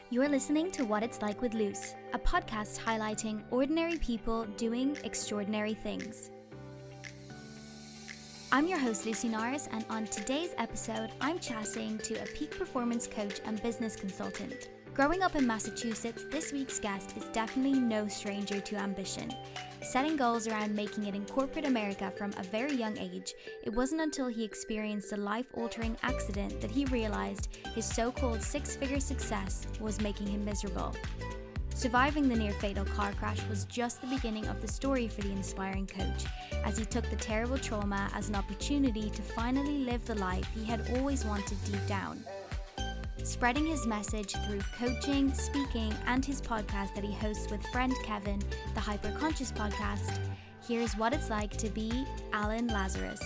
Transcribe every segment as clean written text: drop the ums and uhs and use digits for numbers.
You're listening to What It's Like with Luce, a podcast highlighting ordinary people doing extraordinary things. I'm your host, Lucy Norris, and on today's episode, I'm chatting to a peak performance coach and business consultant. Growing up in Massachusetts, this week's guest is definitely no stranger to ambition. Setting goals around making it in corporate America from a very young age, it wasn't until he experienced a life-altering accident that he realized his so-called six-figure success was making him miserable. Surviving the near-fatal car crash was just the beginning of the story for the inspiring coach, as he took the terrible trauma as an opportunity to finally live the life he had always wanted deep down. Spreading his message through coaching, speaking, and his podcast that he hosts with friend Kevin, the Hyperconscious Podcast, here's what it's like to be Alan Lazaros.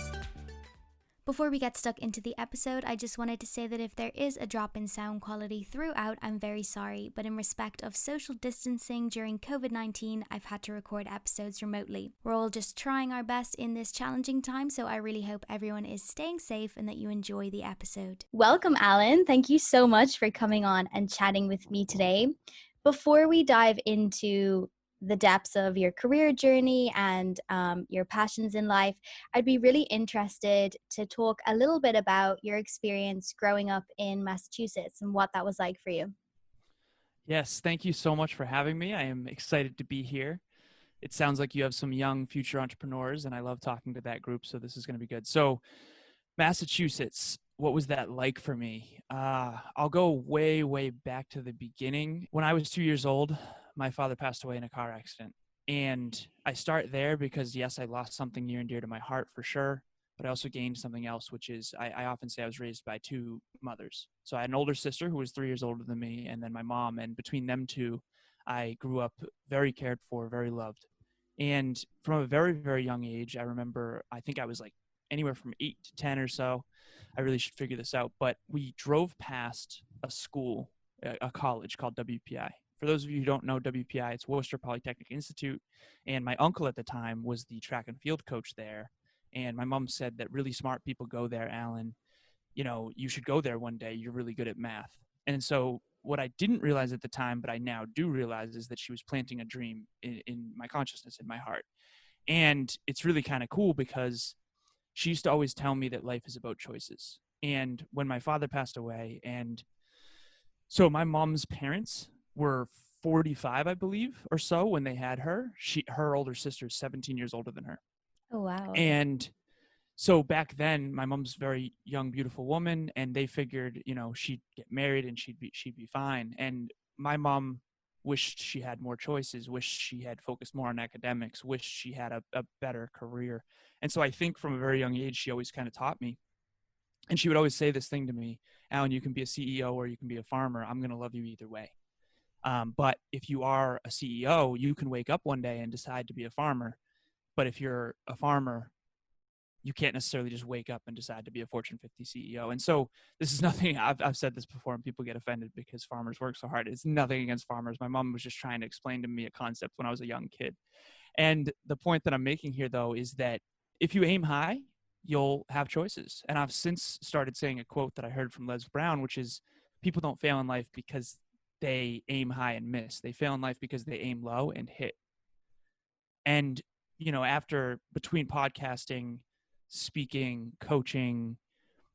Before we get stuck into the episode, I just wanted to say that if there is a drop in sound quality throughout, I'm very sorry, but in respect of social distancing during COVID-19, I've had to record episodes remotely. We're all just trying our best in this challenging time, so I really hope everyone is staying safe and that you enjoy the episode. Welcome, Alan. Thank you so much for coming on and chatting with me today. Before we dive into the depths of your career journey and your passions in life, I'd be really interested to talk a little bit about your experience growing up in Massachusetts and what that was like for you. Yes, thank you so much for having me. I am excited to be here. It sounds like you have some young future entrepreneurs, and I love talking to that group, so this is going to be good. So, Massachusetts, what was that like for me? I'll go way, way back to the beginning. When I was 2 years old, my father passed away in a car accident. And I start there because, yes, I lost something near and dear to my heart for sure, but I also gained something else, which is I often say I was raised by two mothers. So I had an older sister who was 3 years older than me, and then my mom. And between them two, I grew up very cared for, very loved. And from a very, very young age, I remember, I think I was like anywhere from 8 to 10 or so. I really should figure this out. But we drove past a school, a college called WPI. For those of you who don't know WPI, it's Worcester Polytechnic Institute. And my uncle at the time was the track and field coach there. And my mom said that really smart people go there, Alan. You know, you should go there one day. You're really good at math. And so what I didn't realize at the time, but I now do realize, is that she was planting a dream in my consciousness, in my heart. And it's really kind of cool because she used to always tell me that life is about choices. And when my father passed away, and so my mom's parents were 45, I believe, or so when they had her. Her older sister is 17 years older than her. Oh, wow. And so back then, my mom's a very young, beautiful woman, and they figured, you know, she'd get married and she'd be fine. And my mom wished she had more choices, wished she had focused more on academics, wished she had a better career. And so I think from a very young age, she always kind of taught me. And she would always say this thing to me, Alan, you can be a CEO or you can be a farmer. I'm going to love you either way. But if you are a CEO, you can wake up one day and decide to be a farmer. But if you're a farmer, you can't necessarily just wake up and decide to be a Fortune 50 CEO. And so this is nothing, I've said this before and people get offended because farmers work so hard. It's nothing against farmers. My mom was just trying to explain to me a concept when I was a young kid. And the point that I'm making here, though, is that if you aim high, you'll have choices. And I've since started saying a quote that I heard from Les Brown, which is, people don't fail in life because they aim high and miss. They fail in life because they aim low and hit. And, you know, between podcasting, speaking, coaching,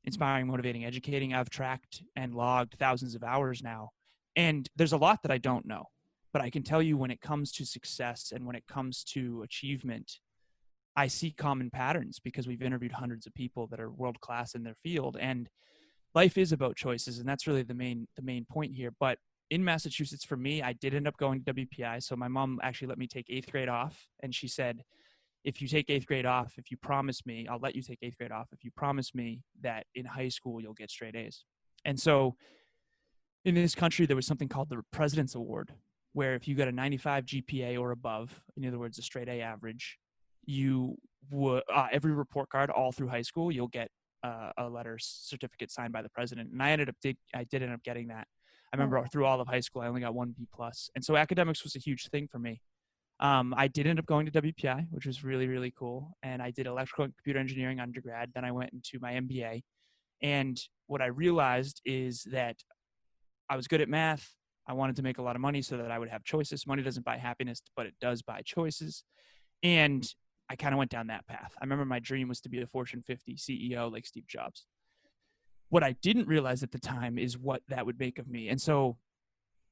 inspiring, motivating, educating, I've tracked and logged thousands of hours now. And there's a lot that I don't know. But I can tell you, when it comes to success and when it comes to achievement, I see common patterns because we've interviewed hundreds of people that are world class in their field. And life is about choices, and that's really the main point here. But in Massachusetts, for me, I did end up going to WPI. So my mom actually let me take 8th grade off, and she said, if you take 8th grade off, if you promise me, I'll let you take 8th grade off if you promise me that in high school you'll get straight A's. And so in this country, there was something called the President's Award, where if you got a 95 GPA or above, in other words, a straight A average, you would, every report card all through high school, you'll get a letter certificate signed by the president. And I did end up getting that. I remember through all of high school, I only got 1 B+. And so academics was a huge thing for me. I did end up going to WPI, which was really, really cool. And I did electrical and computer engineering undergrad. Then I went into my MBA. And what I realized is that I was good at math. I wanted to make a lot of money so that I would have choices. Money doesn't buy happiness, but it does buy choices. And I kind of went down that path. I remember my dream was to be a Fortune 50 CEO like Steve Jobs. What I didn't realize at the time is what that would make of me. And so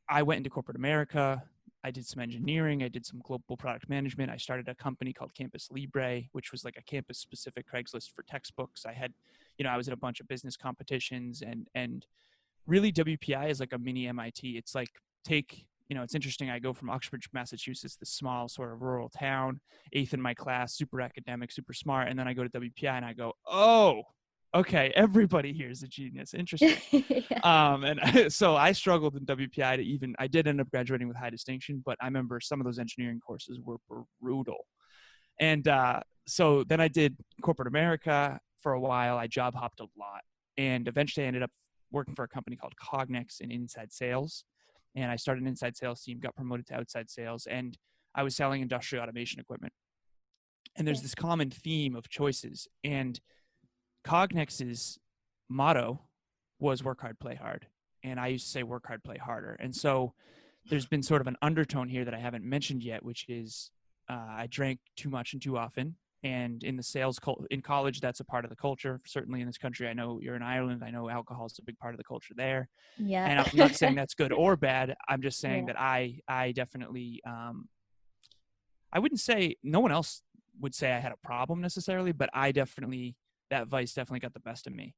I went into corporate America. I did some engineering. I did some global product management. I started a company called Campus Libre, which was like a campus specific Craigslist for textbooks. I had, I was in a bunch of business competitions, and really WPI is like a mini MIT. It's like it's interesting. I go from Uxbridge, Massachusetts, this small sort of rural town, 8th in my class, super academic, super smart. And then I go to WPI and I go, oh, okay, everybody here is a genius. Interesting. Yeah. And so I struggled in WPI I did end up graduating with high distinction, but I remember some of those engineering courses were brutal. And so then I did corporate America for a while. I job hopped a lot. And eventually I ended up working for a company called Cognex in inside sales. And I started an inside sales team, got promoted to outside sales, and I was selling industrial automation equipment. And there's this common theme of choices. And Cognex's motto was work hard, play hard. And I used to say work hard, play harder. And so there's been sort of an undertone here that I haven't mentioned yet, which is I drank too much and too often. And in the sales in college, that's a part of the culture. Certainly in this country, I know you're in Ireland. I know alcohol is a big part of the culture there. Yeah. And I'm not saying that's good or bad. I'm just saying Yeah. that I definitely, I wouldn't say, no one else would say I had a problem necessarily, but that vice definitely got the best of me.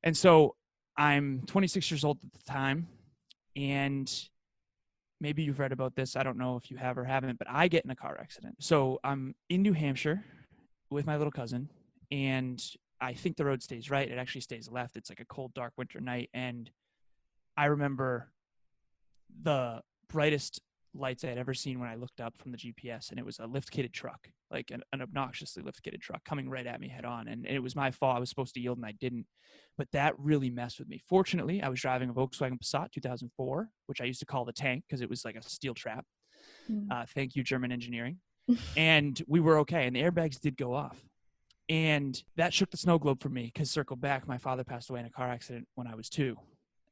And so I'm 26 years old at the time, and maybe you've read about this. I don't know if you have or haven't, but I get in a car accident. So I'm in New Hampshire with my little cousin, and I think the road stays right. It actually stays left. It's like a cold, dark winter night. And I remember the brightest lights I had ever seen when I looked up from the GPS, and it was a lift-kitted truck, like an obnoxiously lift-kitted truck coming right at me head on. And it was my fault. I was supposed to yield and I didn't. But that really messed with me. Fortunately, I was driving a Volkswagen Passat 2004, which I used to call the tank because it was like a steel trap. Thank you, German engineering. And we were okay. And the airbags did go off. And that shook the snow globe for me because, circle back, my father passed away in a car accident when I was 2.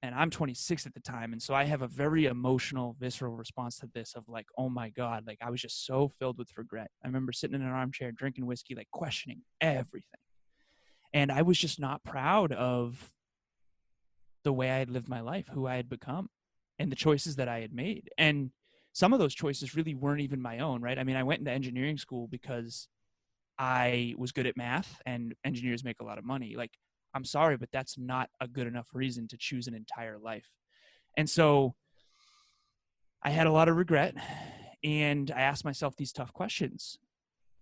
And I'm 26 at the time. And so I have a very emotional, visceral response to this of like, oh my God, like I was just so filled with regret. I remember sitting in an armchair, drinking whiskey, like questioning everything. And I was just not proud of the way I had lived my life, who I had become, and the choices that I had made. And some of those choices really weren't even my own, right? I mean, I went into engineering school because I was good at math, and engineers make a lot of money. Like, I'm sorry, but that's not a good enough reason to choose an entire life. And so I had a lot of regret, and I asked myself these tough questions.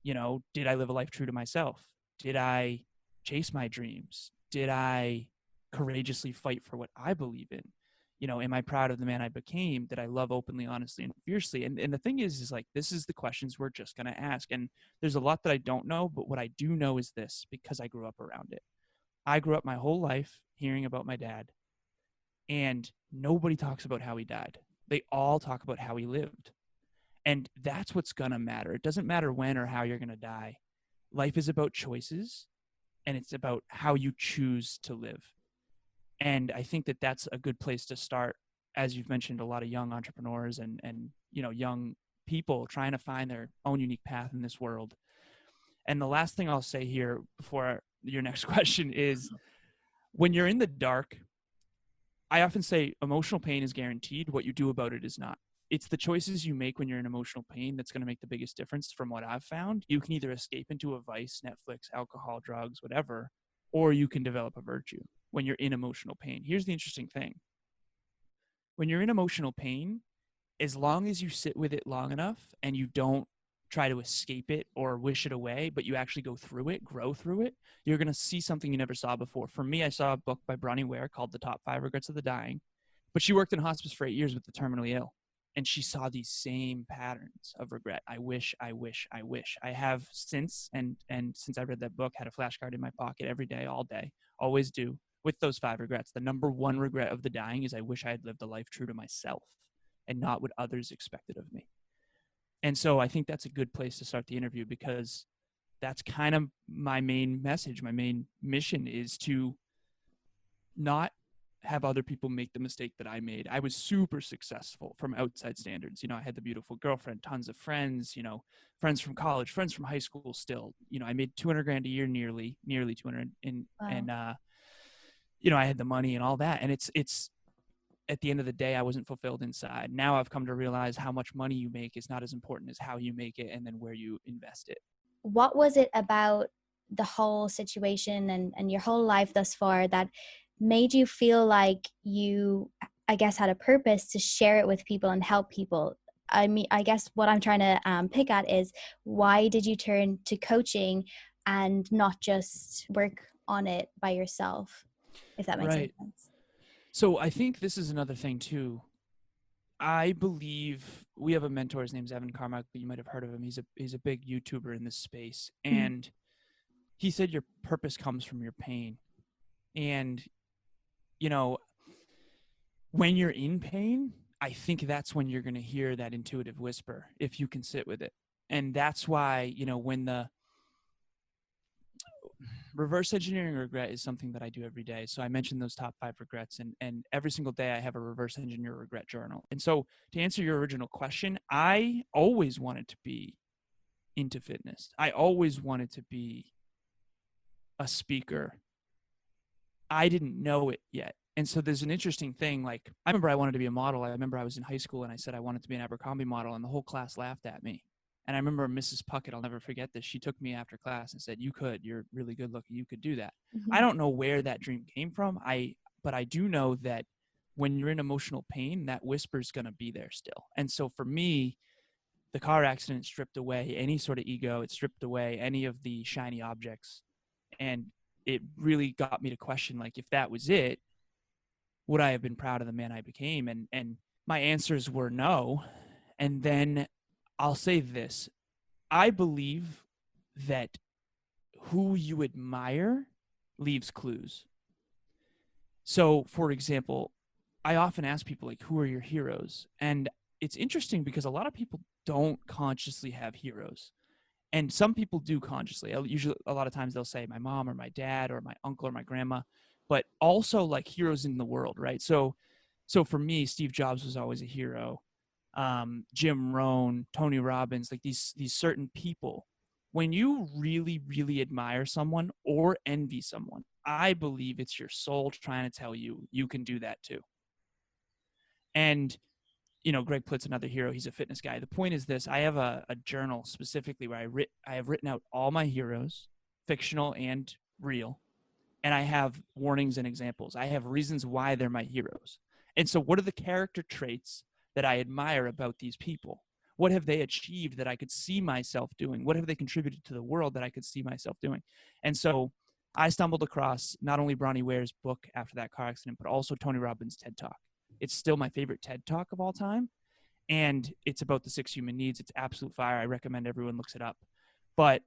Did I live a life true to myself? Did I chase my dreams? Did I courageously fight for what I believe in? Am I proud of the man I became? Did I love openly, honestly, and fiercely? And the thing is like, this is the questions we're just going to ask. And there's a lot that I don't know, but what I do know is this, because I grew up around it. I grew up my whole life hearing about my dad, and nobody talks about how he died. They all talk about how he lived. And that's what's going to matter. It doesn't matter when or how you're going to die. Life is about choices, and it's about how you choose to live. And I think that that's a good place to start. As you've mentioned, a lot of young entrepreneurs and young people trying to find their own unique path in this world. And the last thing I'll say here before your next question is, when you're in the dark, I often say emotional pain is guaranteed. What you do about it is not. It's the choices you make when you're in emotional pain that's going to make the biggest difference. From what I've found, you can either escape into a vice, Netflix, alcohol, drugs, whatever, or you can develop a virtue when you're in emotional pain. Here's the interesting thing. When you're in emotional pain, as long as you sit with it long enough and you don't try to escape it or wish it away, but you actually go through it, grow through it, you're going to see something you never saw before. For me, I saw a book by Bronnie Ware called The Top 5 Regrets of the Dying, but she worked in hospice for 8 years with the terminally ill. And she saw these same patterns of regret. I wish, I wish, I wish. I have since, and since I read that book, had a flashcard in my pocket every day, all day, always do, with those 5 regrets. The number one regret of the dying is I wish I had lived a life true to myself and not what others expected of me. And so I think that's a good place to start the interview, because that's kind of my main message. My main mission is to not have other people make the mistake that I made. I was super successful from outside standards. I had the beautiful girlfriend, tons of friends, friends from college, friends from high school still. I made 200 grand a year, nearly 200. Wow. I had the money and all that. And it's at the end of the day, I wasn't fulfilled inside. Now I've come to realize how much money you make is not as important as how you make it and then where you invest it. What was it about the whole situation and your whole life thus far that made you feel like you, I guess, had a purpose to share it with people and help people? I mean, I guess what I'm trying to pick at is, why did you turn to coaching and not just work on it by yourself, if that makes any Right. sense? So I think this is another thing too. I believe we have a mentor. His name's Evan Carmichael. You might have heard of him. He's a big YouTuber in this space, Mhm. and he said your purpose comes from your pain. And you know, when you're in pain, I think that's when you're going to hear that intuitive whisper if you can sit with it. And that's why, when the reverse engineering regret is something that I do every day. So I mentioned those top 5 regrets, and every single day I have a reverse engineer regret journal. And so to answer your original question, I always wanted to be into fitness. I always wanted to be a speaker. I didn't know it yet. And so there's an interesting thing. Like, I remember I wanted to be a model. I remember I was in high school and I said I wanted to be an Abercrombie model, and the whole class laughed at me. And I remember Mrs. Puckett, I'll never forget this. She took me after class and said, you're really good looking. You could do that. I Mhm. don't know where that dream came from. But I do know that when you're in emotional pain, that whisper's going to be there still. And so for me, the car accident stripped away any sort of ego. It stripped away any of the shiny objects. And it really got me to question, like, if that was it, would I have been proud of the man I became? And my answers were no. And then I'll say this. I believe that who you admire leaves clues. So, for example, I often ask people, like, who are your heroes? And it's interesting because a lot of people don't consciously have heroes. And some people do consciously. Usually, a lot of times they'll say my mom or my dad or my uncle or my grandma, but also like heroes in the world, right? So for me, Steve Jobs was always a hero. Jim Rohn, Tony Robbins, like these certain people. When you really, really admire someone or envy someone, I believe it's your soul trying to tell you you can do that too. And Greg Plitt's another hero. He's a fitness guy. The point is this: I have a journal specifically where I have written out all my heroes, fictional and real, and I have warnings and examples. I have reasons why they're my heroes. And so, what are the character traits that I admire about these people? What have they achieved that I could see myself doing? What have they contributed to the world that I could see myself doing? And so, I stumbled across not only Bronnie Ware's book after that car accident, but also Tony Robbins' TED Talk. It's still my favorite TED Talk of all time, and it's about the 6 human needs. It's absolute fire. I recommend everyone looks it up. But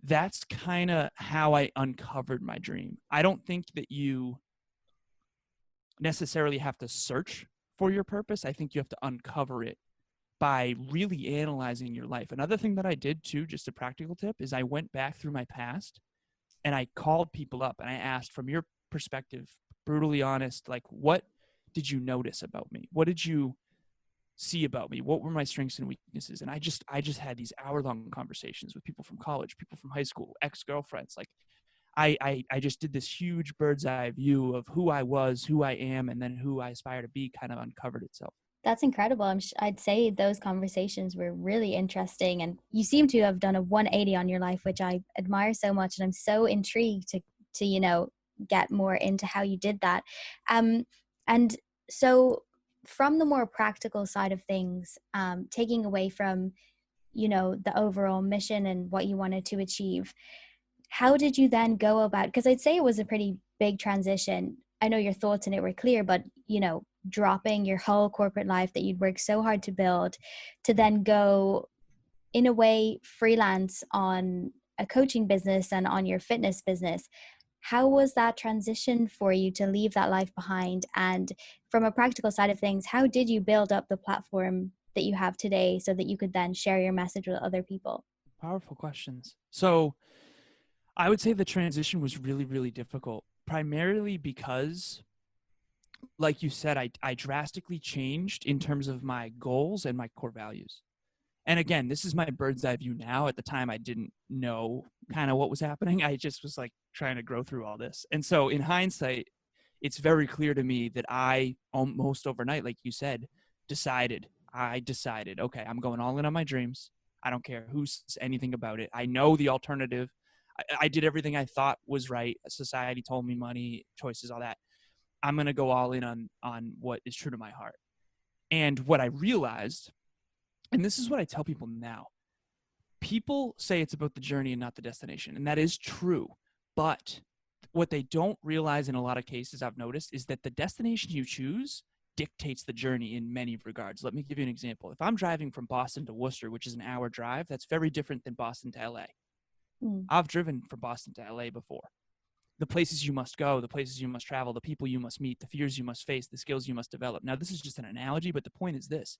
that's kind of how I uncovered my dream. I don't think that you necessarily have to search for your purpose. I think you have to uncover it by really analyzing your life. Another thing that I did too, just a practical tip, is I went back through my past and I called people up and I asked, from your perspective, brutally honest, like, what did you notice about me? What did you see about me? What were my strengths and weaknesses? And I just had these hour-long conversations with people from college, people from high school, ex-girlfriends. Like, I just did this huge bird's eye view of who I was, who I am, and then who I aspire to be kind of uncovered itself. That's incredible. I'd say those conversations were really interesting, and you seem to have done a 180 on your life, which I admire so much. And I'm so intrigued to get more into how you did that. Um, and so, from the more practical side of things, taking away from the overall mission and what you wanted to achieve, how did you then go about, because I'd say it was a pretty big transition. I know your thoughts in it were clear, but dropping your whole corporate life that you'd worked so hard to build, to then go in a way freelance on a coaching business and on your fitness business. How was that transition for you to leave that life behind? And from a practical side of things, how did you build up the platform that you have today so that you could then share your message with other people? Powerful questions. So I would say the transition was really, really difficult, primarily because like you said, I drastically changed in terms of my goals and my core values. And again, this is my bird's eye view now. At the time, I didn't know kind of what was happening. I just was like trying to grow through all this. And so in hindsight, it's very clear to me that I almost overnight, like you said, I decided, okay, I'm going all in on my dreams. I don't care who says anything about it. I know the alternative. I did everything I thought was right. Society told me money, choices, all that. I'm going to go all in on what is true to my heart. And what I realized, and this is what I tell people now, people say it's about the journey and not the destination. And that is true. But what they don't realize in a lot of cases, I've noticed, is that the destination you choose dictates the journey in many regards. Let me give you an example. If I'm driving from Boston to Worcester, which is an hour drive, that's very different than Boston to LA. I've driven from Boston to LA before. The places you must go, the places you must travel, the people you must meet, the fears you must face, the skills you must develop. Now, this is just an analogy, but the point is this.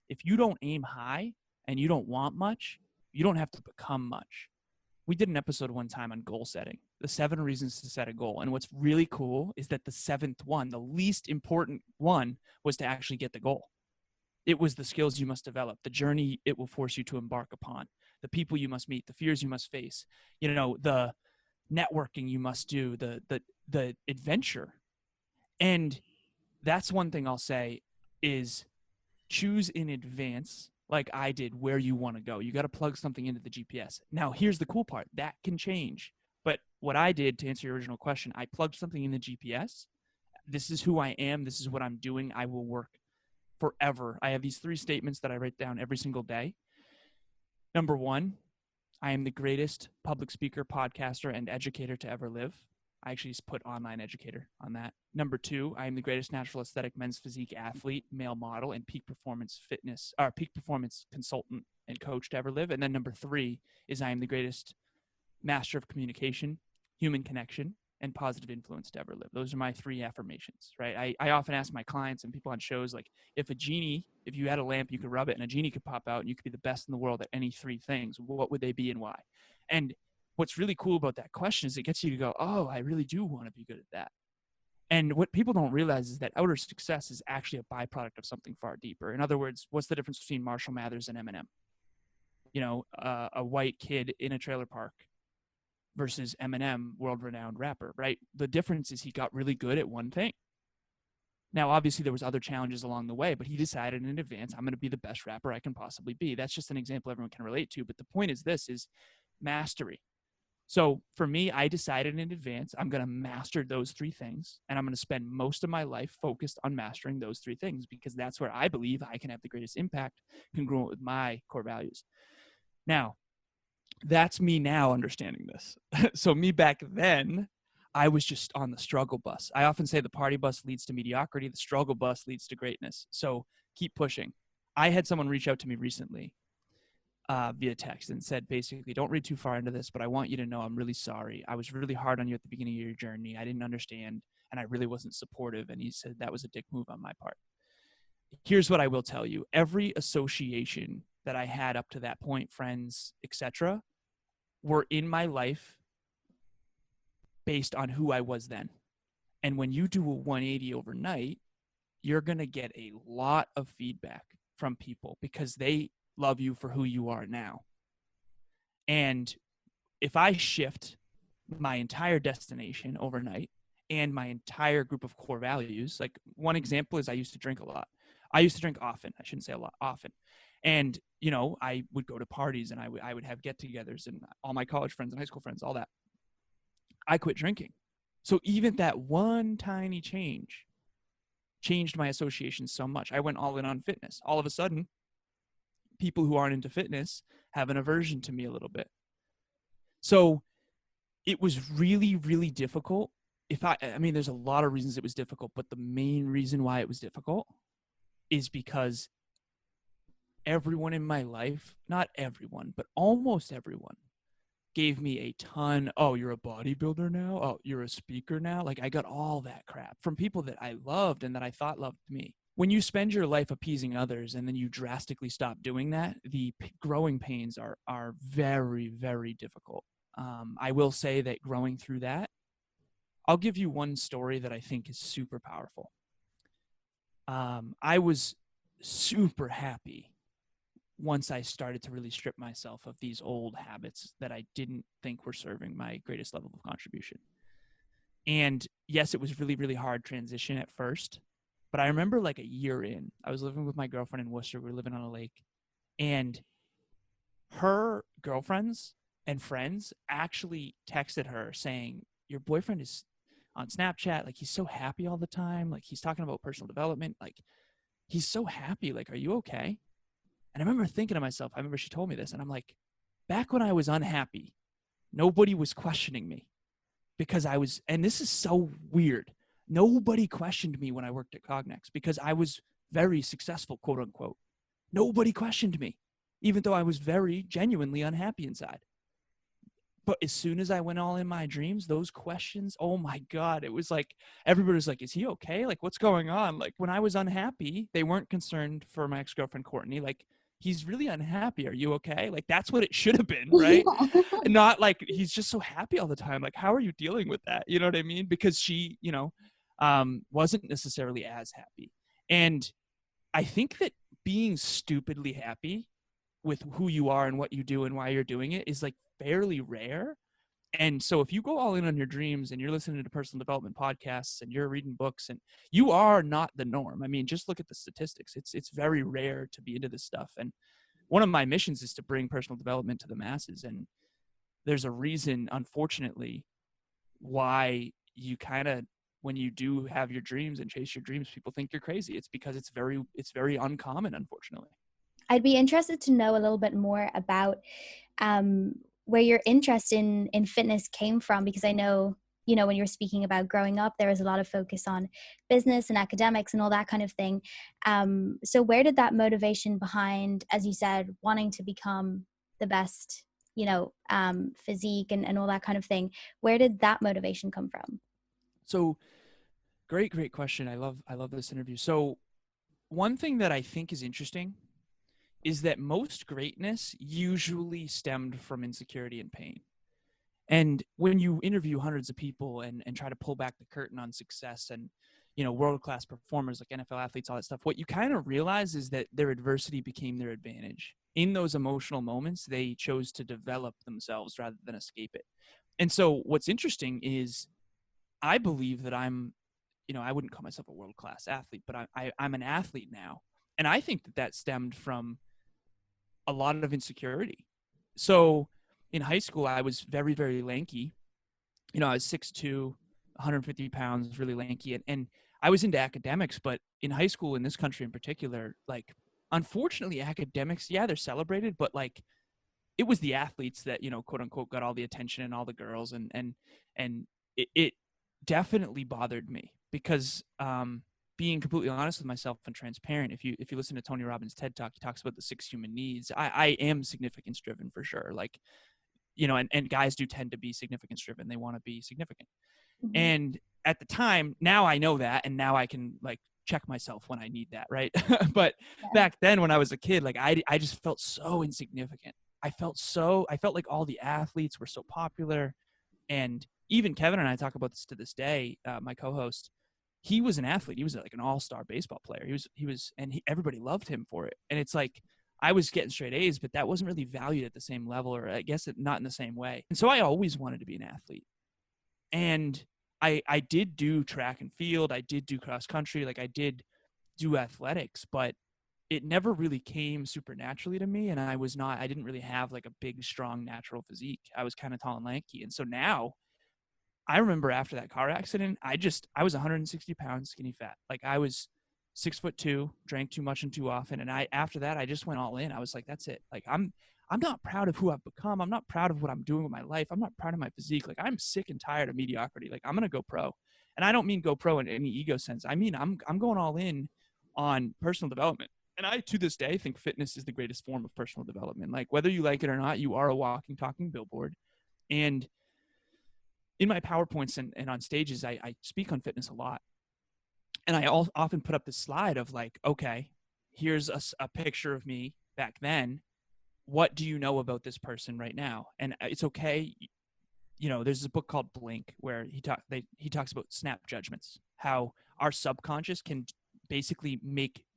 If you don't aim high and you don't want much, you don't have to become much. We did an episode one time on goal setting, the 7 reasons to set a goal. And what's really cool is that the 7th one, the least important one, was to actually get the goal. It was the skills you must develop, the journey it will force you to embark upon, the people you must meet, the fears you must face, the networking you must do, the adventure. And that's one thing I'll say is choose in advance, like I did, where you want to go. You got to plug something into the GPS. Now, here's the cool part. That can change. But what I did, to answer your original question, I plugged something in the GPS. This is who I am. This is what I'm doing. I will work forever. I have these 3 statements that I write down every single day. Number 1, I am the greatest public speaker, podcaster, and educator to ever live. I actually just put online educator on that. Number 2, I am the greatest natural aesthetic men's physique athlete, male model, and peak performance consultant and coach to ever live. And then number 3 is I am the greatest master of communication, human connection, and positive influence to ever live. Those are my 3 affirmations, right? I often ask my clients and people on shows, like, if you had a lamp, you could rub it and a genie could pop out and you could be the best in the world at any 3 things, what would they be and why? And what's really cool about that question is it gets you to go, oh, I really do want to be good at that. And what people don't realize is that outer success is actually a byproduct of something far deeper. In other words, what's the difference between Marshall Mathers and Eminem? A white kid in a trailer park versus Eminem, world-renowned rapper, right? The difference is he got really good at one thing. Now, obviously, there was other challenges along the way, but he decided in advance, I'm going to be the best rapper I can possibly be. That's just an example everyone can relate to. But the point is mastery. So for me, I decided in advance, I'm going to master those 3 things, and I'm going to spend most of my life focused on mastering those 3 things because that's where I believe I can have the greatest impact congruent with my core values. Now, that's me now understanding this. So me back then, I was just on the struggle bus. I often say the party bus leads to mediocrity. The struggle bus leads to greatness. So keep pushing. I had someone reach out to me recently via text and said, basically, don't read too far into this, but I want you to know I'm really sorry. I was really hard on you at the beginning of your journey. I didn't understand, and I really wasn't supportive. And he said that was a dick move on my part. Here's what I will tell you. Every association that I had up to that point, friends, etc., were in my life based on who I was then. And when you do a 180 overnight, you're going to get a lot of feedback from people because they love you for who you are now. And if I shift my entire destination overnight and my entire group of core values, like one example is I used to drink a lot. I used to drink often. I shouldn't say a lot, often. And, I would go to parties and I would have get-togethers and all my college friends and high school friends, all that. I quit drinking. So even that one tiny change changed my association so much. I went all in on fitness. All of a sudden, people who aren't into fitness have an aversion to me a little bit. So it was really, really difficult. There's a lot of reasons it was difficult, but the main reason why it was difficult is because everyone in my life, not everyone, but almost everyone, gave me a ton. Oh, you're a bodybuilder now? Oh, you're a speaker now? Like I got all that crap from people that I loved and that I thought loved me. When you spend your life appeasing others and then you drastically stop doing that, the growing pains are very, very difficult. I will say that growing through that, I'll give you one story that I think is super powerful. I was super happy once I started to really strip myself of these old habits that I didn't think were serving my greatest level of contribution. And yes, it was really, really hard transition at first. But I remember like a year in, I was living with my girlfriend in Worcester. We were living on a lake. And her girlfriends and friends actually texted her saying, your boyfriend is on Snapchat. Like, he's so happy all the time. Like, he's talking about personal development. Like, he's so happy. Like, are you okay? And I remember thinking to myself, I remember she told me this, and I'm like, back when I was unhappy, nobody was questioning me because I was, and this is so weird. Nobody questioned me when I worked at Cognex because I was very successful, quote unquote. Nobody questioned me, even though I was very genuinely unhappy inside. But as soon as I went all in my dreams, those questions, oh my God, it was like, everybody was like, is he okay? Like, what's going on? Like, when I was unhappy, they weren't concerned for my ex-girlfriend, Courtney. Like, he's really unhappy. Are you okay? Like, that's what it should have been, right? Yeah. And not like, he's just so happy all the time. Like, how are you dealing with that? You know what I mean? Because she, wasn't necessarily as happy. And I think that being stupidly happy with who you are and what you do and why you're doing it is like fairly rare. And so if you go all in on your dreams and you're listening to personal development podcasts and you're reading books, and you are not the norm. I mean, just look at the statistics. It's very rare to be into this stuff. And one of my missions is to bring personal development to the masses. And there's a reason, unfortunately, why you kind of, when you do have your dreams and chase your dreams, people think you're crazy. It's because it's very uncommon, unfortunately. I'd be interested to know a little bit more about where your interest in fitness came from, because I know, when you were speaking about growing up, there was a lot of focus on business and academics and all that kind of thing. So where did that motivation behind, as you said, wanting to become the best, physique and all that kind of thing, where did that motivation come from? So great question. I love this interview. So one thing that I think is interesting is that most greatness usually stemmed from insecurity and pain. And when you interview hundreds of people and try to pull back the curtain on success and, world-class performers like NFL athletes, all that stuff, what you kind of realize is that their adversity became their advantage. In those emotional moments, they chose to develop themselves rather than escape it. And so what's interesting is I believe that I wouldn't call myself a world-class athlete, but I'm an athlete now. And I think that stemmed from a lot of insecurity. So in high school, I was very, very lanky. I was 6'2", 150 pounds, really lanky. And I was into academics, but in high school, in this country in particular, like, unfortunately, academics, yeah, they're celebrated, but like, it was the athletes that, quote unquote, got all the attention and all the girls. And it definitely bothered me because, being completely honest with myself and transparent, if you listen to Tony Robbins' TED Talk, he talks about the 6 human needs. I am significance driven for sure. Like, and guys do tend to be significance driven. They want to be significant. Mm-hmm. And at the time, now I know that, and now I can like check myself when I need that, right? But back then when I was a kid, like I just felt so insignificant. I felt like all the athletes were so popular. And even Kevin and I talk about this to this day, my co-host, he was an athlete. He was like an all-star baseball player. Everybody loved him for it. And it's like, I was getting straight A's, but that wasn't really valued at the same level, or I guess not in the same way. And so I always wanted to be an athlete. And I did do track and field. I did do cross country. Like, I did do athletics, but it never really came super naturally to me. And I didn't really have like a big, strong, natural physique. I was kind of tall and lanky. And so now, I remember after that car accident, I was 160 pounds, skinny fat. Like, I was 6'2", drank too much and too often. And after that, I just went all in. I was like, that's it. Like, I'm not proud of who I've become. I'm not proud of what I'm doing with my life. I'm not proud of my physique. Like, I'm sick and tired of mediocrity. Like, I'm going to go pro. And I don't mean go pro in any ego sense. I mean, I'm going all in on personal development. And I, to this day, think fitness is the greatest form of personal development. Like, whether you like it or not, you are a walking, talking billboard. And in my PowerPoints and on stages, I speak on fitness a lot. And I often put up this slide of like, okay, here's a picture of me back then. What do you know about this person right now? And it's okay. There's a book called Blink where he talks about snap judgments, how our subconscious can basically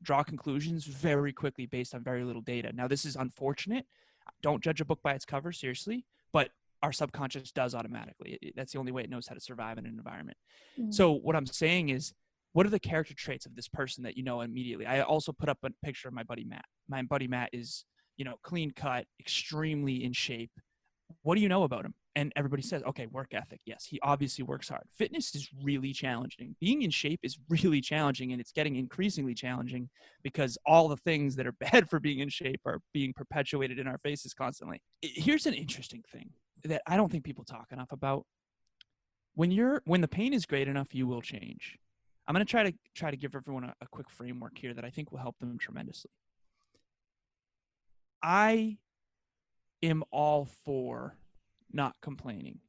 draw conclusions very quickly based on very little data. Now, this is unfortunate. Don't judge a book by its cover, seriously, but our subconscious does automatically. That's the only way it knows how to survive in an environment. So what I'm saying is, what are the character traits of this person that you know immediately? I also put up a picture of my buddy Matt. My buddy Matt is, clean cut, extremely in shape. What do you know about him? And everybody says, okay, work ethic. Yes, he obviously works hard. Fitness is really challenging. Being in shape is really challenging, and it's getting increasingly challenging because all the things that are bad for being in shape are being perpetuated in our faces constantly. Here's an interesting thing that I don't think people talk enough about. When the pain is great enough, you will change. I'm going to try to give everyone a quick framework here that I think will help them tremendously. I am all for not complaining.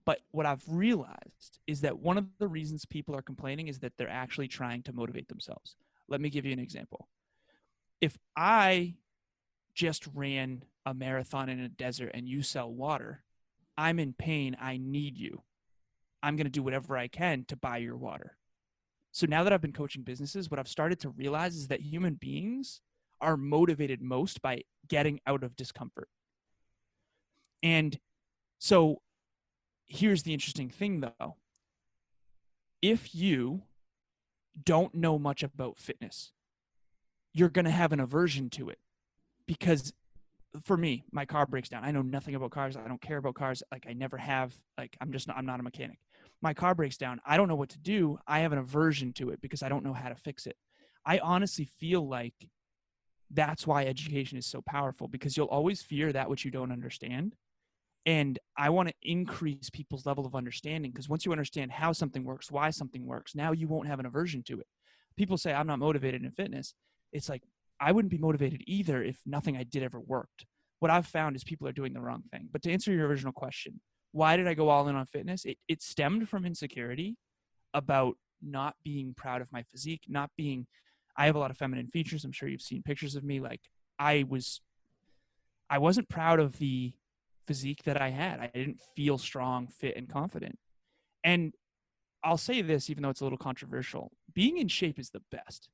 But what I've realized is that one of the reasons people are complaining is that they're actually trying to motivate themselves. Let me give you an example. If I just ran a marathon in a desert and you sell water, I'm in pain. I need you. I'm going to do whatever I can to buy your water. So now that I've been coaching businesses, what I've started to realize is that human beings are motivated most by getting out of discomfort. And so here's the interesting thing, though. If you don't know much about fitness, you're going to have an aversion to it. Because for me, my car breaks down. I know nothing about cars. I don't care about cars. Like, I never have. Like, I'm not a mechanic. My car breaks down. I don't know what to do. I have an aversion to it because I don't know how to fix it. I honestly feel like that's why education is so powerful, because you'll always fear that which you don't understand. And I want to increase people's level of understanding, because once you understand how something works, why something works, now you won't have an aversion to it. People say, I'm not motivated in fitness. It's like, I wouldn't be motivated either if nothing I did ever worked. What I've found is people are doing the wrong thing. But to answer your original question, why did I go all in on fitness? It stemmed from insecurity about not being proud of my physique, I have a lot of feminine features. I'm sure you've seen pictures of me. Like, I wasn't proud of the physique that I had. I didn't feel strong, fit, and confident. And I'll say this, even though it's a little controversial, being in shape is the best.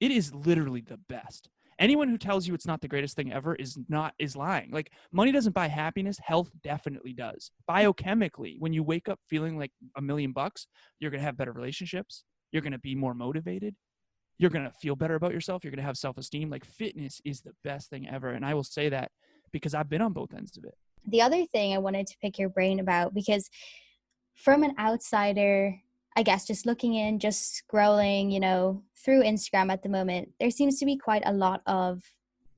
It is literally the best. Anyone who tells you it's not the greatest thing ever is lying. Like, money doesn't buy happiness. Health definitely does. Biochemically, when you wake up feeling like $1 million, you're going to have better relationships. You're going to be more motivated. You're going to feel better about yourself. You're going to have self-esteem. Like, fitness is the best thing ever. And I will say that because I've been on both ends of it. The other thing I wanted to pick your brain about, because from an outsider, I guess just looking in, just scrolling, through Instagram at the moment, there seems to be quite a lot of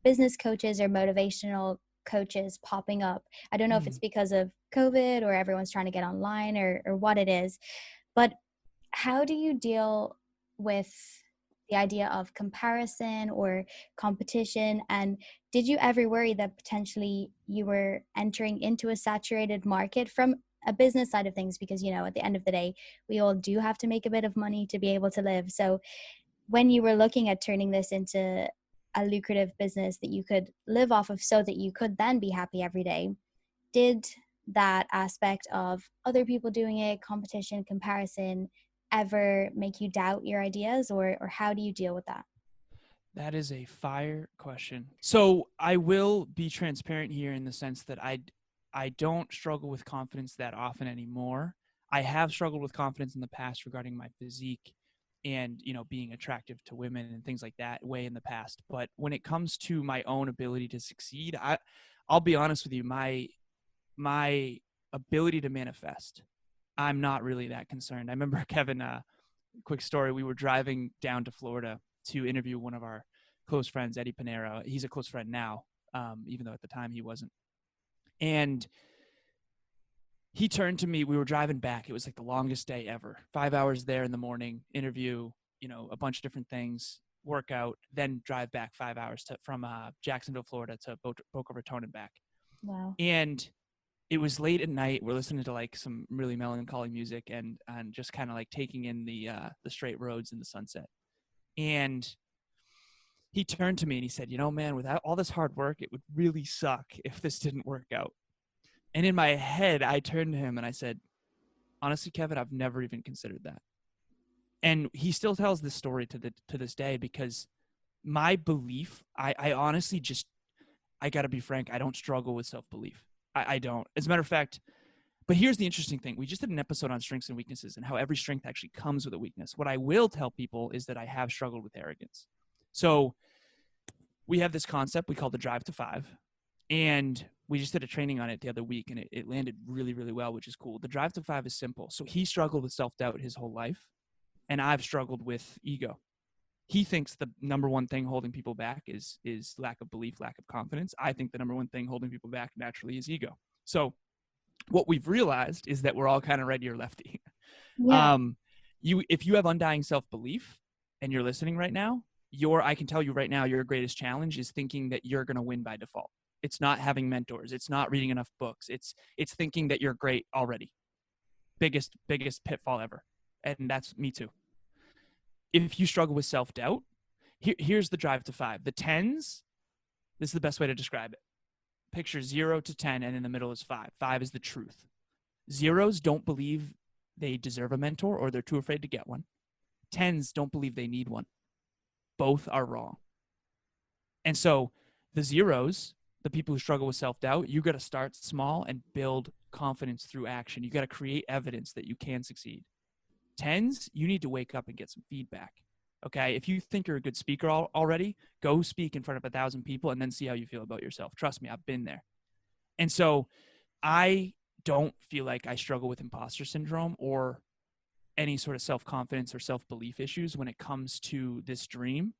business coaches or motivational coaches popping up. I don't know if it's because of COVID or everyone's trying to get online or what it is, but how do you deal with the idea of comparison or competition? And did you ever worry that potentially you were entering into a saturated market from a business side of things? Because, at the end of the day, we all do have to make a bit of money to be able to live. So when you were looking at turning this into a lucrative business that you could live off of so that you could then be happy every day, did that aspect of other people doing it, competition, comparison, ever make you doubt your ideas, or how do you deal with that? That is a fire question. So I will be transparent here in the sense that I don't struggle with confidence that often anymore. I have struggled with confidence in the past regarding my physique and, being attractive to women and things like that way in the past. But when it comes to my own ability to succeed, I'll be honest with you, my ability to manifest, I'm not really that concerned. I remember, Kevin, quick story. We were driving down to Florida to interview one of our close friends, Eddie Panero. He's a close friend now, even though at the time he wasn't. And he turned to me. We were driving back. It was like the longest day ever. 5 hours there in the morning, interview, a bunch of different things, workout, then drive back 5 hours from Jacksonville, Florida to Boca Raton and back. Wow. And it was late at night. We're listening to like some really melancholy music and just kind of like taking in the straight roads and the sunset. And he turned to me and he said, man, without all this hard work, it would really suck if this didn't work out. And in my head, I turned to him and I said, honestly, Kevin, I've never even considered that. And he still tells this story to this day, because my belief, I honestly just, I got to be frank, I don't struggle with self-belief. I don't. As a matter of fact, but here's the interesting thing. We just did an episode on strengths and weaknesses and how every strength actually comes with a weakness. What I will tell people is that I have struggled with arrogance. So we have this concept we call the drive to 5. And we just did a training on it the other week, and it landed really, really well, which is cool. The drive to 5 is simple. So he struggled with self-doubt his whole life, and I've struggled with ego. He thinks the number one thing holding people back is lack of belief, lack of confidence. I think the number one thing holding people back naturally is ego. So what we've realized is that we're all kind of righty or lefty. Yeah. If you have undying self-belief and you're listening right now, I can tell you right now, your greatest challenge is thinking that you're going to win by default. It's not having mentors. It's not reading enough books. It's thinking that you're great already. Biggest pitfall ever. And that's me too. If you struggle with self-doubt, here's the drive to 5. The 10s, this is the best way to describe it. Picture 0 to 10, and in the middle is 5. 5 is the truth. Zeros don't believe they deserve a mentor, or they're too afraid to get one. 10s don't believe they need one. Both are wrong. And so the zeros, the people who struggle with self-doubt, you got to start small and build confidence through action. You got to create evidence that you can succeed. 10s, you need to wake up and get some feedback. Okay, if you think you're a good speaker already, go speak in front of 1,000 people and then see how you feel about yourself. Trust me, I've been there. And so I don't feel like I struggle with imposter syndrome or any sort of self-confidence or self-belief issues when it comes to this dream.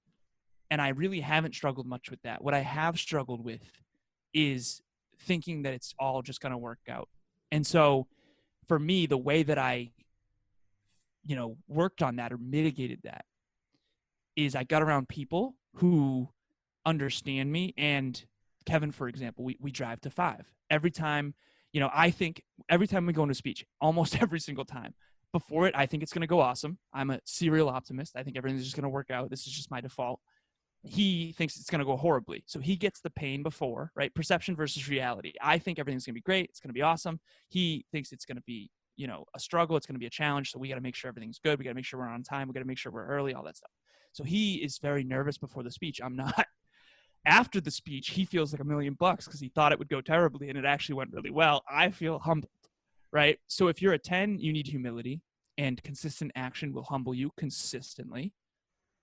And I really haven't struggled much with that. What I have struggled with is thinking that it's all just going to work out. And so for me, the way that I, worked on that or mitigated that is I got around people who understand me. And Kevin, for example, we drive to 5. Every time, I think every time we go into a speech, almost every single time before it, I think it's going to go awesome. I'm a serial optimist. I think everything's just going to work out. This is just my default. He thinks it's going to go horribly. So he gets the pain before, right? Perception versus reality. I think everything's going to be great. It's going to be awesome. He thinks it's going to be, a struggle. It's going to be a challenge. So we got to make sure everything's good. We got to make sure we're on time. We got to make sure we're early, all that stuff. So he is very nervous before the speech. I'm not. After the speech, he feels like $1,000,000 because he thought it would go terribly and it actually went really well. I feel humbled, right? So if you're a 10, you need humility, and consistent action will humble you consistently.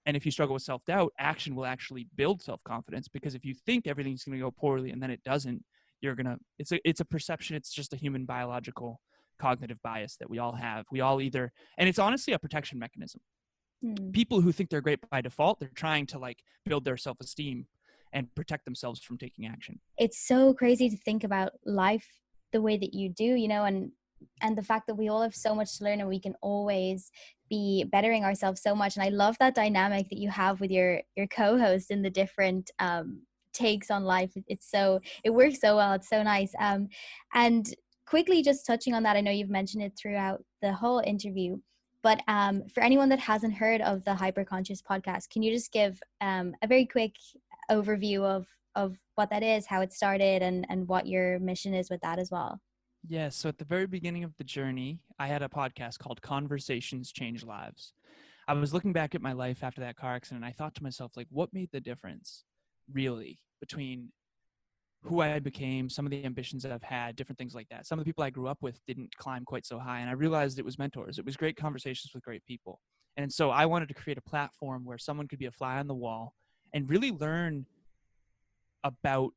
And if you struggle with self-doubt, action will actually build self-confidence, because if you think everything's going to go poorly and then it doesn't, it's a perception. It's just a human biological cognitive bias that we all have. We all and it's honestly a protection mechanism. People who think they're great by default, they're trying to build their self-esteem and protect themselves from taking action. It's so crazy to think about life the way that you do, and the fact that we all have so much to learn and we can always be bettering ourselves so much. And I love that dynamic that you have with your co-host in the different takes on life. It works so well. It's so nice. And quickly just touching on that, I know you've mentioned it throughout the whole interview, but for anyone that hasn't heard of the Hyperconscious podcast, can you just give a very quick overview of what that is, how it started, and what your mission is with that as well? Yeah, so at the very beginning of the journey, I had a podcast called Conversations Change Lives. I was looking back at my life after that car accident, and I thought to myself, what made the difference, really, between who I became, some of the ambitions that I've had, different things like that. Some of the people I grew up with didn't climb quite so high, and I realized it was mentors. It was great conversations with great people. And so I wanted to create a platform where someone could be a fly on the wall and really learn about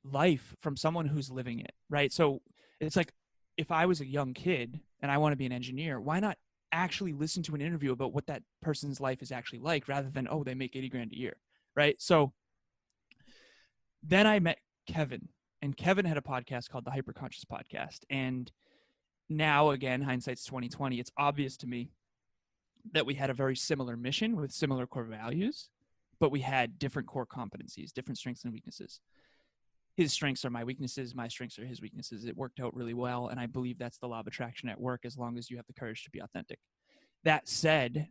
life from someone who's living it, right? So it's like, if I was a young kid and I want to be an engineer, why not actually listen to an interview about what that person's life is actually like, rather than, oh, they make 80 grand a year, right? So then I met Kevin, and Kevin had a podcast called the Hyperconscious Podcast. And now, again, hindsight's 2020, it's obvious to me that we had a very similar mission with similar core values, but we had different core competencies, different strengths and weaknesses. His strengths are my weaknesses. My strengths are his weaknesses. It worked out really well. And I believe that's the law of attraction at work, as long as you have the courage to be authentic. That said,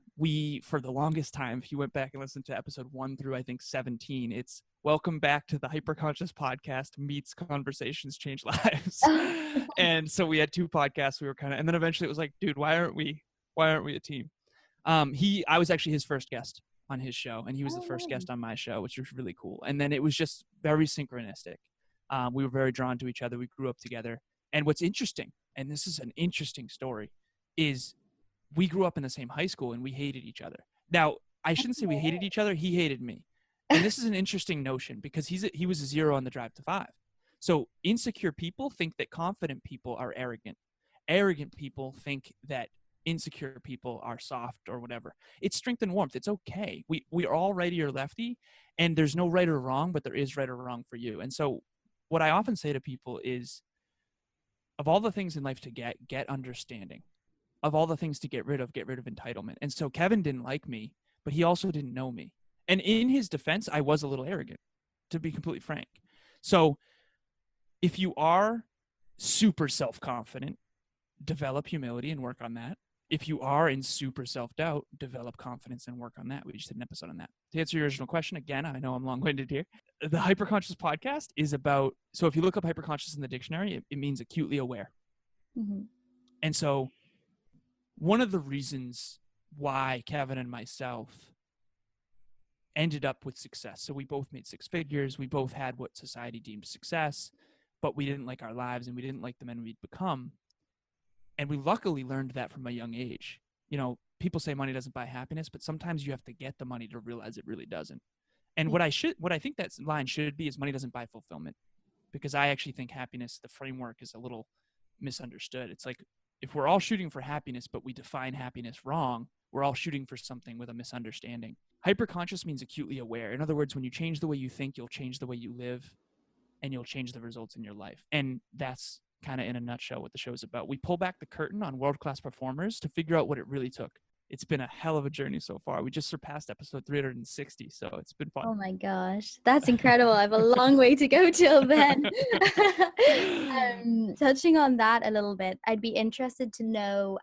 for the longest time, if you went back and listened to episode 1 through, I think, 17, it's welcome back to the Hyperconscious Podcast meets Conversations Change Lives. And so we had 2 podcasts. We were and then eventually it was like, dude, why aren't we a team? I was actually his first guest on his show, and he was the Oh, first nice. guest on my show, which was really cool. And then it was just very synchronistic. We were very drawn to each other. We grew up together. And what's interesting, and this is an interesting story, is we grew up in the same high school and we hated each other. Now, I shouldn't say we hated each other. He hated me. And this is an interesting notion because he was a 0 on the drive to 5. So insecure people think that confident people are arrogant. Arrogant people think that insecure people are soft or whatever. It's strength and warmth. It's okay. We're all righty or lefty, and there's no right or wrong, but there is right or wrong for you. And so what I often say to people is, of all the things in life to get understanding. Of all the things to get rid of entitlement. And so Kevin didn't like me, but he also didn't know me. And in his defense, I was a little arrogant, to be completely frank. So if you are super self-confident, develop humility and work on that. If you are in super self-doubt, develop confidence and work on that. We just did an episode on that. To answer your original question, again, I know I'm long-winded here. The Hyperconscious podcast is about, so if you look up hyperconscious in the dictionary, it means acutely aware. Mm-hmm. And so one of the reasons why Kevin and myself ended up with success. So we both made 6 figures. We both had what society deemed success, but we didn't like our lives and we didn't like the men we'd become. And we luckily learned that from a young age. You know, people say money doesn't buy happiness, but sometimes you have to get the money to realize it really doesn't. And what I think that line should be is money doesn't buy fulfillment, because I actually think happiness, the framework, is a little misunderstood. It's like, if we're all shooting for happiness, but we define happiness wrong, we're all shooting for something with a misunderstanding. Hyperconscious means acutely aware. In other words, when you change the way you think, you'll change the way you live, and you'll change the results in your life. And that's kind of in a nutshell what the show's about. We pull back the curtain on world-class performers to figure out what it really took. It's been a hell of a journey so far. We just surpassed episode 360, so it's been fun. Oh my gosh, that's incredible. I have a long way to go till then. Touching on that a little bit, I'd be interested to know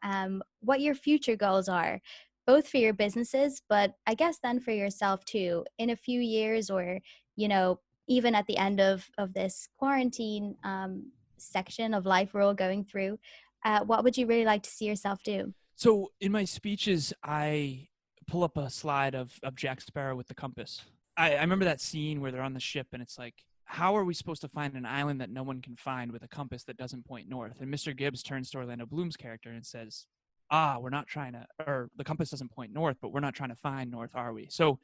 what your future goals are, both for your businesses, but I guess then for yourself too, in a few years, or, even at the end of this quarantine section of life we're all going through. What would you really like to see yourself do? So in my speeches, I pull up a slide of Jack Sparrow with the compass. I remember that scene where they're on the ship and it's like, how are we supposed to find an island that no one can find with a compass that doesn't point north? And Mr. Gibbs turns to Orlando Bloom's character and says, we're not trying to, or the compass doesn't point north, but we're not trying to find north, are we? So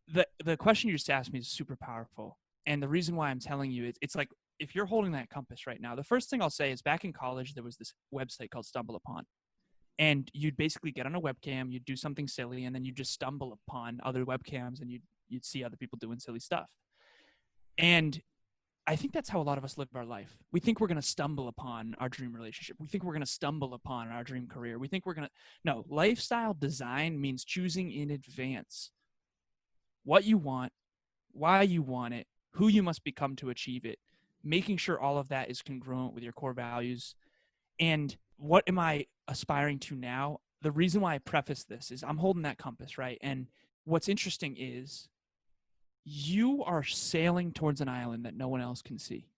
the question you just asked me is super powerful. And the reason why I'm telling you, it's like, if you're holding that compass right now, the first thing I'll say is, back in college, there was this website called Stumble Upon. And you'd basically get on a webcam, you'd do something silly, and then you'd just stumble upon other webcams and you'd see other people doing silly stuff. And I think that's how a lot of us live our life. We think we're going to stumble upon our dream relationship. We think we're going to stumble upon our dream career. We think we're going to, no, lifestyle design means choosing in advance what you want, why you want it, who you must become to achieve it, making sure all of that is congruent with your core values. And what am I aspiring to now? The reason why I preface this is I'm holding that compass, right? And what's interesting is you are sailing towards an island that no one else can see.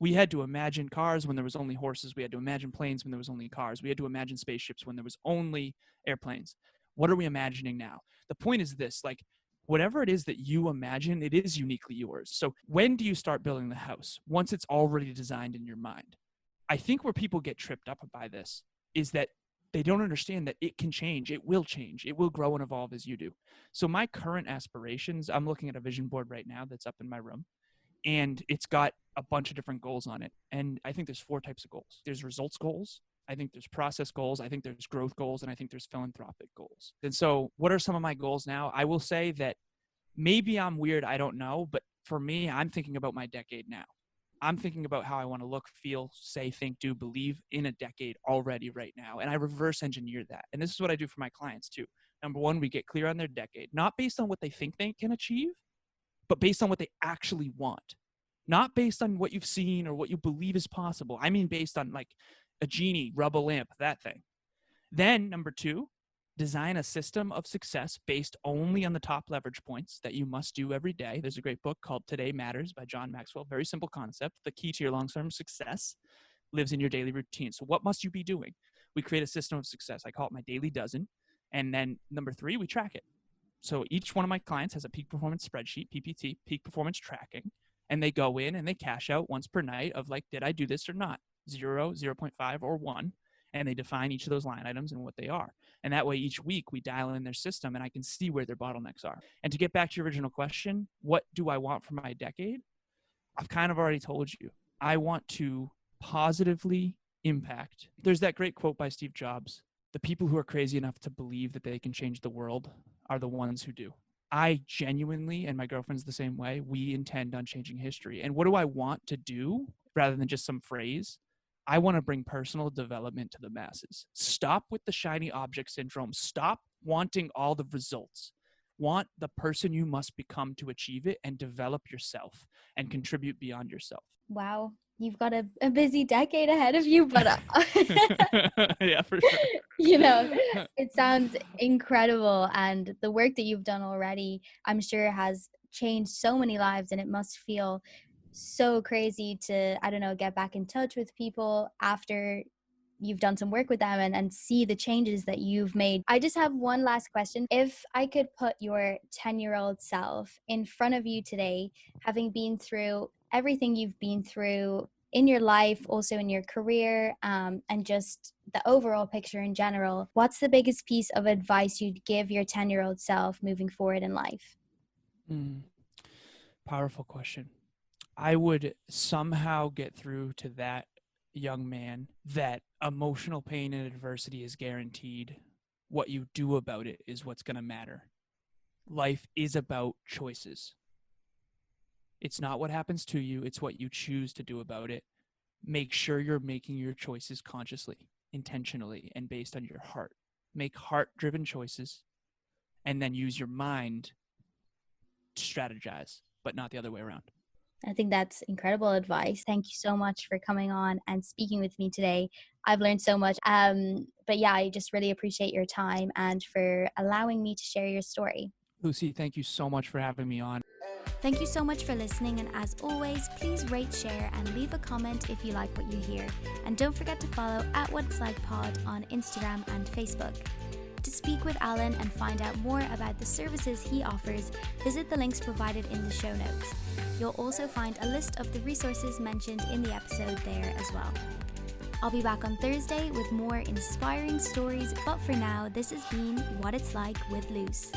We had to imagine cars when there was only horses. We had to imagine planes when there was only cars. We had to imagine spaceships when there was only airplanes. What are we imagining now? The point is this, like, whatever it is that you imagine, it is uniquely yours. So when do you start building the house? Once it's already designed in your mind. I think where people get tripped up by this is that they don't understand that it can change. It will change. It will grow and evolve as you do. So my current aspirations, I'm looking at a vision board right now that's up in my room, and it's got a bunch of different goals on it. And I think there's 4 types of goals. There's results goals. I think there's process goals. I think there's growth goals. And I think there's philanthropic goals. And so what are some of my goals now? I will say that maybe I'm weird. I don't know. But for me, I'm thinking about my decade now. I'm thinking about how I want to look, feel, say, think, do, believe in a decade already right now. And I reverse engineer that. And this is what I do for my clients too. Number 1, we get clear on their decade, not based on what they think they can achieve, but based on what they actually want. Not based on what you've seen or what you believe is possible. I mean, based on like a genie, rub a lamp, that thing. Then number 2, design a system of success based only on the top leverage points that you must do every day. There's a great book called Today Matters by John Maxwell. Very simple concept. The key to your long-term success lives in your daily routine. So what must you be doing? We create a system of success. I call it my daily dozen. And then number 3, we track it. So each one of my clients has a peak performance spreadsheet, PPT, peak performance tracking, and they go in and they cash out once per night of like, did I do this or not? 0, 0.5, or 1. And they define each of those line items and what they are. And that way each week we dial in their system and I can see where their bottlenecks are. And to get back to your original question, what do I want for my decade? I've kind of already told you. I want to positively impact. There's that great quote by Steve Jobs: the people who are crazy enough to believe that they can change the world are the ones who do. I genuinely, and my girlfriend's the same way, we intend on changing history. And what do I want to do rather than just some phrase? I want to bring personal development to the masses. Stop with the shiny object syndrome. Stop wanting all the results. Want the person you must become to achieve it, and develop yourself and contribute beyond yourself. Wow. You've got a busy decade ahead of you, but yeah, for sure. you know, it sounds incredible. And the work that you've done already, I'm sure has changed so many lives, and it must feel so crazy to, I don't know, get back in touch with people after you've done some work with them and see the changes that you've made. I just have one last question. If I could put your 10-year-old self in front of you today, having been through everything you've been through in your life, also in your career, and just the overall picture in general, what's the biggest piece of advice you'd give your 10-year-old self moving forward in life? Powerful question. I would somehow get through to that young man that emotional pain and adversity is guaranteed. What you do about it is what's going to matter. Life is about choices. It's not what happens to you, it's what you choose to do about it. Make sure you're making your choices consciously, intentionally, and based on your heart. Make heart-driven choices, and then use your mind to strategize, but not the other way around. I think that's incredible advice. Thank you so much for coming on and speaking with me today. I've learned so much. But yeah, I just really appreciate your time and for allowing me to share your story. Lucy, thank you so much for having me on. Thank you so much for listening, and as always, please rate, share, and leave a comment if you like what you hear. And don't forget to follow @WhatIt'sLikePod on Instagram and Facebook. To speak with Alan and find out more about the services he offers, visit the links provided in the show notes. You'll also find a list of the resources mentioned in the episode there as well. I'll be back on Thursday with more inspiring stories, but for now, this has been What It's Like with Luce.